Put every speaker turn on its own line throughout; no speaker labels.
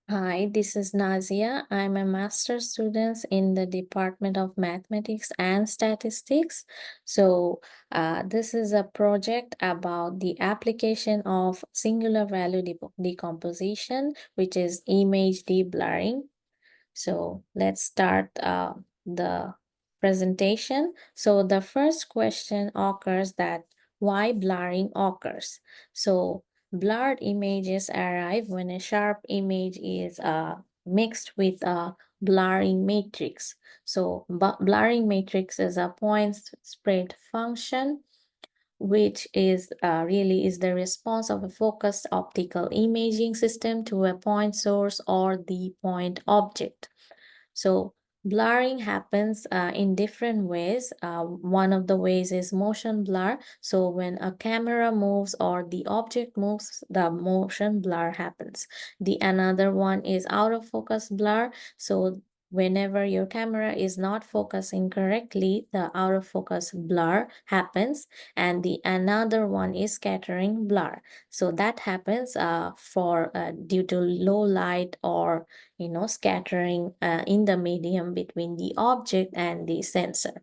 Hi, this is Nazia. I'm a master's student in the Department of Mathematics and Statistics. This is a project about the application of singular value decomposition, which is image deblurring. So let's start the presentation. So the first question occurs that why blurring occurs. So blurred images arrive when a sharp image is mixed with a blurring matrix. So blurring matrix is a point spread function which is really is the response of a focused optical imaging system to a point source or the point object. So blurring happens in different ways. One of the ways is motion blur. So when a camera moves or the object moves, the motion blur happens. The another one is out of focus blur. So whenever your camera is not focusing correctly, the out of focus blur happens. And the another one is scattering blur. So that happens for due to low light or scattering in the medium between the object and the sensor.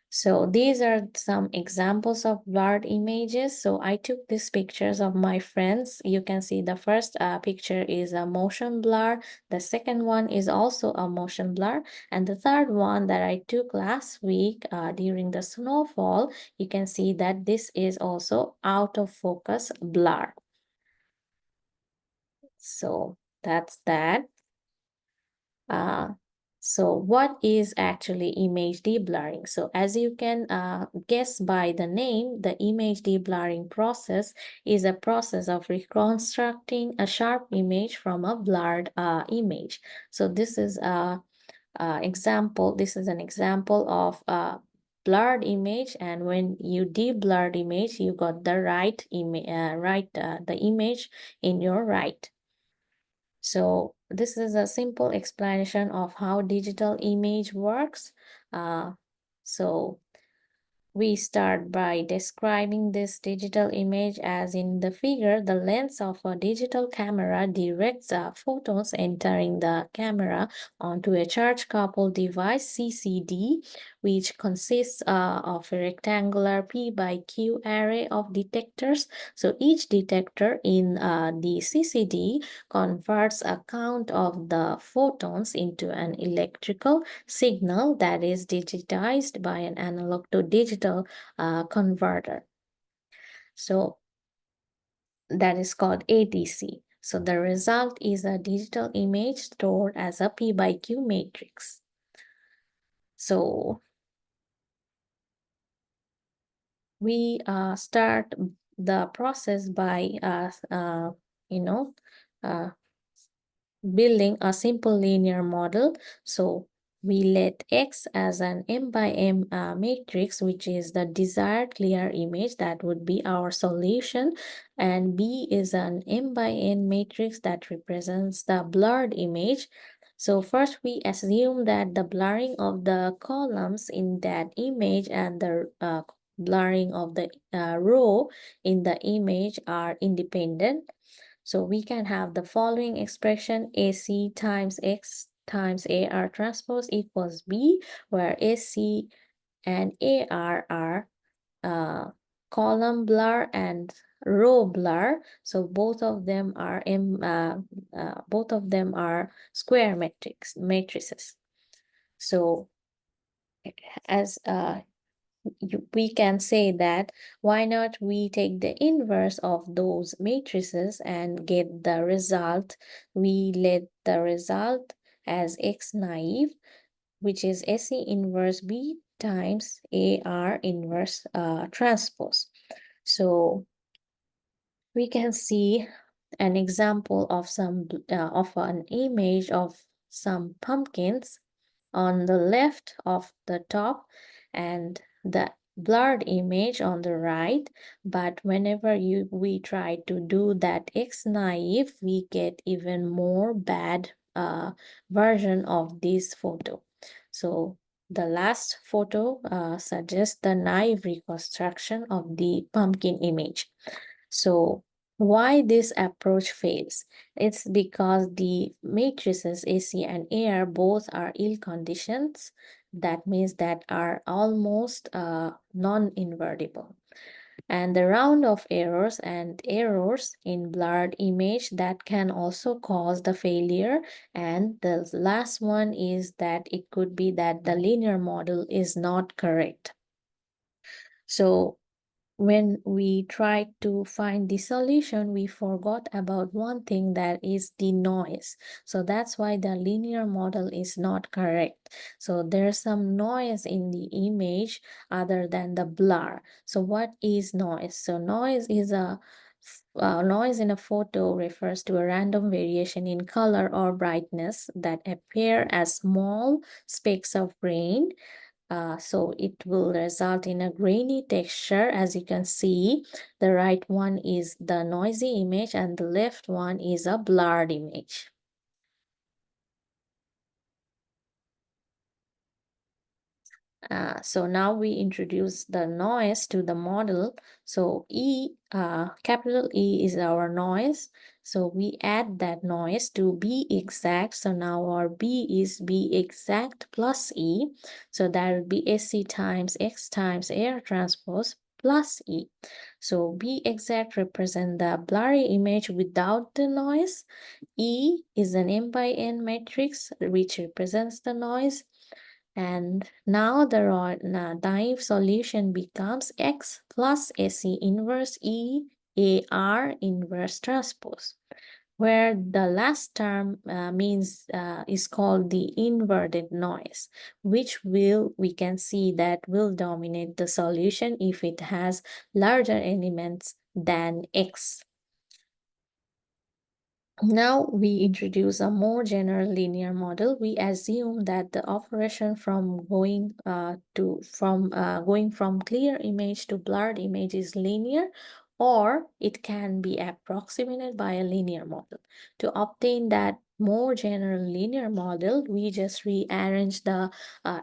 So these are some examples of blurred images. So I took these pictures of my friends. You can see the first picture is a motion blur. The second one is also a motion blur. And the third one that I took last week during the snowfall, you can see that this is also out of focus blur. So that's that. So what is actually image deblurring? So as you can guess by the name, the image deblurring process is a process of reconstructing a sharp image from a blurred image. So this is a example. This is an example of a blurred image, and when you deblurred image, you got the right image, the image in your right. So this is a simple explanation of how digital image works. So we start by describing this digital image as in the figure, the lens of a digital camera directs photons entering the camera onto a charge-coupled device, CCD, which consists of a rectangular P by Q array of detectors. So each detector in the CCD converts a count of the photons into an electrical signal that is digitized by an analog to digital converter. So that is called ADC. So the result is a digital image stored as a P by Q matrix. So we start the process by building a simple linear model. So we let X as an M by M matrix, which is the desired clear image. That would be our solution. And B is an M by N matrix that represents the blurred image. So first we assume that the blurring of the columns in that image and the blurring of the row in the image are independent. So we can have the following expression: AC times X times AR transpose equals B, where AC and AR are column blur and row blur. So both of them are square matrices. So as we can say that why not we take the inverse of those matrices and get the result. We let the result as X naive, which is AC inverse B times AR inverse transpose. So we can see an example of an image of some pumpkins on the left of the top and the blurred image on the right. But whenever we try to do that X naive, we get even more bad version of this photo. So the last photo suggests the naive reconstruction of the pumpkin image. So Why this approach fails? It's because the matrices AC and AR both are ill-conditioned. That means that are almost non-invertible. And the round of errors and errors in blurred image that can also cause the failure. And the last one is that it could be that the linear model is not correct. So when we tried to find the solution, we forgot about one thing, that is the noise. So that's why the linear model is not correct. So there's some noise in the image other than the blur. So what is noise? So noise in a photo refers to a random variation in color or brightness that appear as small specks of rain. So it will result in a grainy texture. As you can see, the right one is the noisy image and the left one is a blurred image. So now we introduce the noise to the model. So capital E is our noise. So we add that noise to B exact. So now our B is B exact plus E. So that would be SC times X times air transpose plus E. So B exact represent the blurry image without the noise. E is an M by N matrix which represents the noise. And now the naive solution becomes X plus AC inverse E AR inverse transpose, where the last term is called the inverted noise, which we can see that will dominate the solution if it has larger elements than X. Now we introduce a more general linear model. We assume that the operation from going from clear image to blurred image is linear, or it can be approximated by a linear model. To obtain that more general linear model, we just rearrange the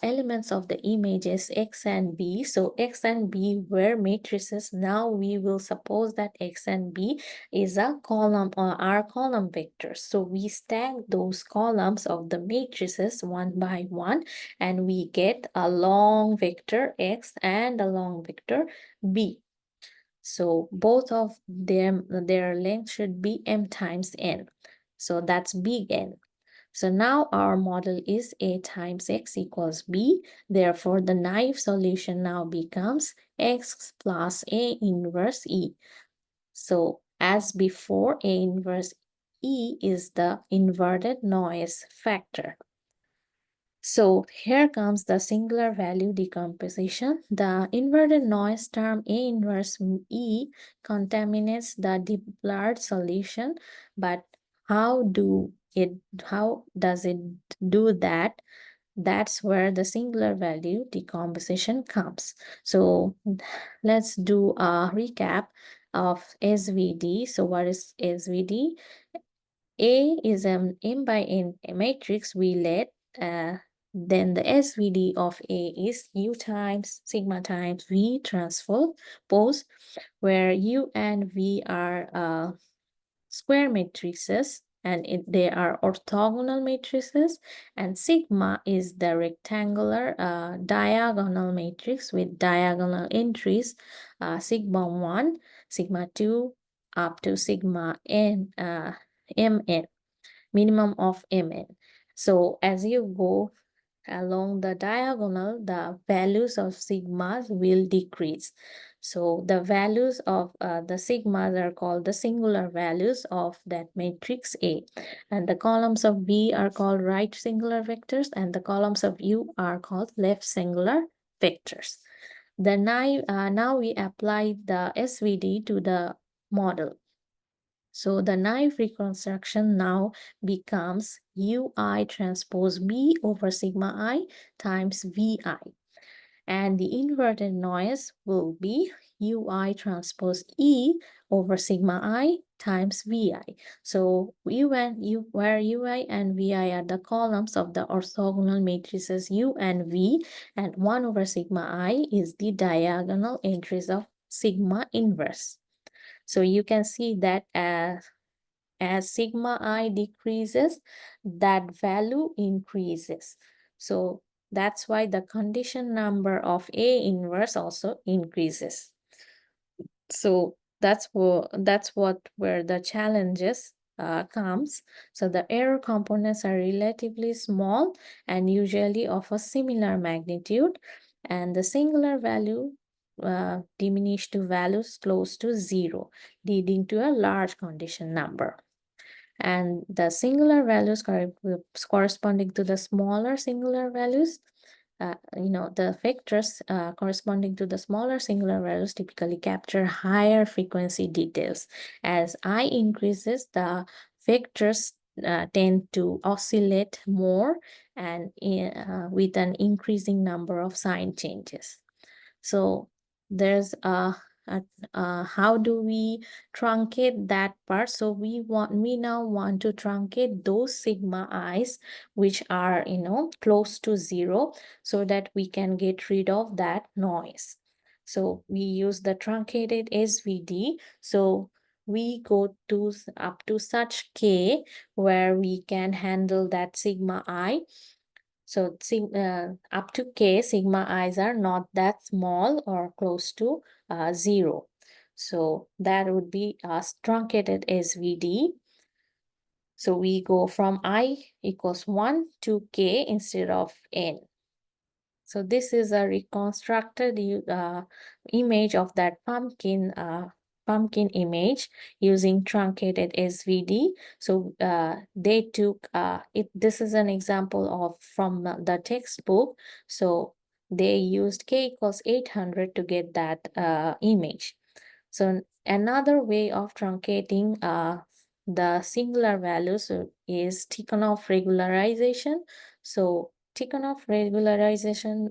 elements of the images X and B. So X and B were matrices. Now we will suppose that X and B is a column or are column vectors. So we stack those columns of the matrices one by one, and we get a long vector X and a long vector B. So both of them, their length should be M times N. So that's big N. So now our model is A times X equals B. Therefore, the naive solution now becomes X plus A inverse E. So as before, A inverse E is the inverted noise factor. So here comes the singular value decomposition. The inverted noise term A inverse E contaminates the Deblurred solution, but how does it do that? That's where the singular value decomposition comes. So let's do a recap of SVD. So what is SVD? A is an M by N matrix we let. Then the SVD of A is U times sigma times V transpose, where U and V are square matrices, and they are orthogonal matrices, and sigma is the rectangular diagonal matrix with diagonal entries, sigma 1, sigma 2, up to sigma n mn, minimum of mn. So as you go along the diagonal, the values of sigmas will decrease. So the values of the sigmas are called the singular values of that matrix A. And the columns of V are called right singular vectors, and the columns of U are called left singular vectors. Now we apply the SVD to the model. So the naive reconstruction now becomes UI transpose B over sigma I times VI. And the inverted noise will be UI transpose E over sigma I times VI. So where UI and VI are the columns of the orthogonal matrices U and V, and 1 over sigma I is the diagonal entries of sigma inverse. So you can see that as sigma I decreases, that value increases. So that's why the condition number of A inverse also increases. So that's where the challenges comes. So the error components are relatively small and usually of a similar magnitude, and the singular value diminish to values close to zero, leading to a large condition number. And the singular values corresponding to the smaller singular values, the vectors corresponding to the smaller singular values typically capture higher frequency details. As I increases, the vectors tend to oscillate more and with an increasing number of sign changes. So there's how do we truncate that part? So we now want to truncate those sigma i's which are close to zero, so that we can get rid of that noise. So we use the truncated SVD. So we go to up to such k where we can handle that sigma I. So up to k, sigma i's are not that small or close to zero. So that would be a truncated SVD. So we go from I equals 1 to k instead of n. So this is a reconstructed image of that pumpkin image using truncated SVD. So they took it. This is an example of from the textbook. So they used k equals 800 to get that image. So another way of truncating the singular values is Tikhonov regularization. So Tikhonov regularization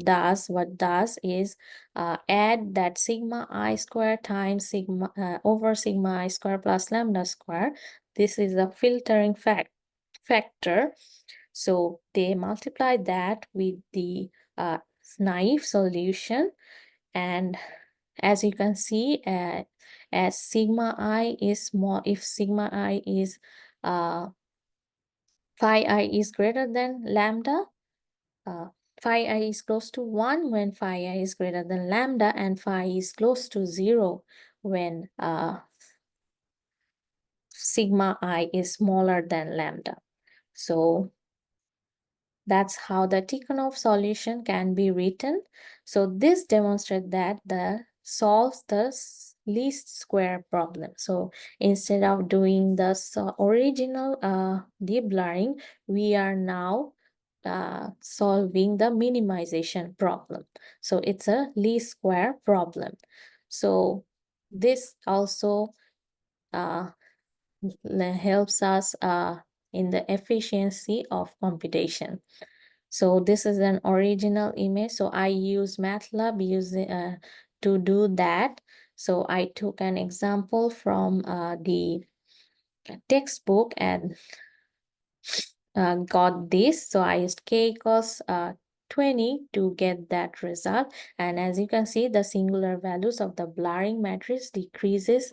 does is add that sigma I square times sigma over sigma I square plus lambda square. This is a filtering factor. So they multiply that with the naive solution, and as you can see, as sigma I is small, if sigma I is phi I is greater than lambda, phi I is close to 1 when phi I is greater than lambda, and phi is close to 0 when sigma I is smaller than lambda. So that's how the Tikhonov solution can be written. So this demonstrates that the solves the least square problem. So instead of doing the original deblurring, we are now solving the minimization problem. So it's a least square problem. So this also helps us in the efficiency of computation. So this is an original image. So I use MATLAB to do that. So I took an example from the textbook and got this. So I used k equals 20 to get that result. And as you can see, the singular values of the blurring matrix decreases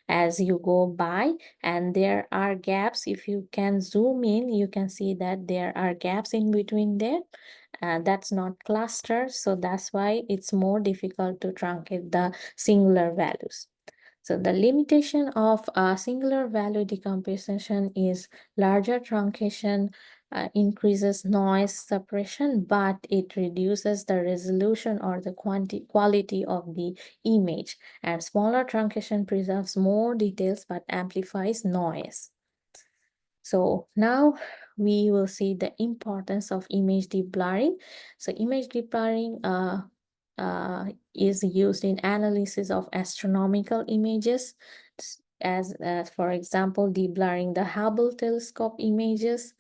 as you go by, and there are gaps. If you can zoom in, you can see that there are gaps in between there. That's not clustered, so that's why it's more difficult to truncate the singular values. So the limitation of singular value decomposition is larger truncation increases noise suppression, but it reduces the resolution or the quality of the image. And smaller truncation preserves more details but amplifies noise. So now we will see the importance of image deblurring. So image deblurring is used in analysis of astronomical images, as for example, deblurring the Hubble telescope images.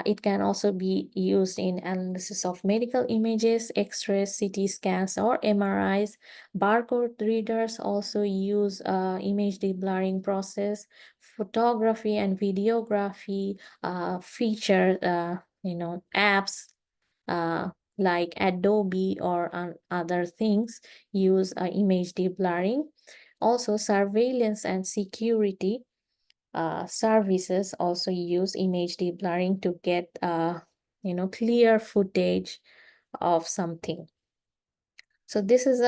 It can also be used in analysis of medical images, X-rays, CT scans, or MRIs. Barcode readers also use image deblurring process. Photography and videography feature, apps like Adobe or other things use image deblurring. Also, surveillance and security services also use image deblurring to get clear footage of something. So this is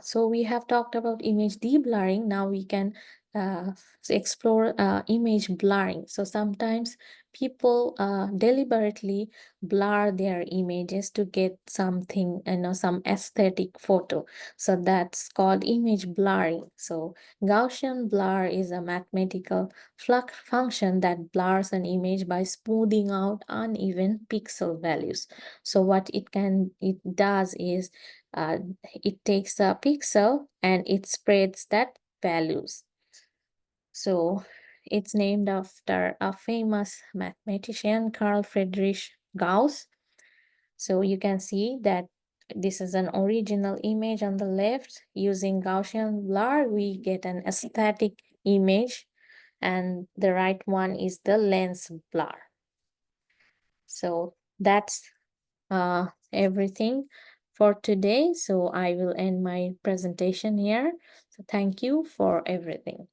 so we have talked about image deblurring. Now we can uh, explore image blurring. So sometimes people deliberately blur their images to get something, some aesthetic photo. So that's called image blurring. So Gaussian blur is a mathematical function that blurs an image by smoothing out uneven pixel values. So what it does is it takes a pixel and it spreads that values. So it's named after a famous mathematician, Carl Friedrich Gauss. So you can see that this is an original image on the left. Using Gaussian blur, we get an aesthetic image, and the right one is the lens blur. So that's everything for today. So I will end my presentation here. So thank you for everything.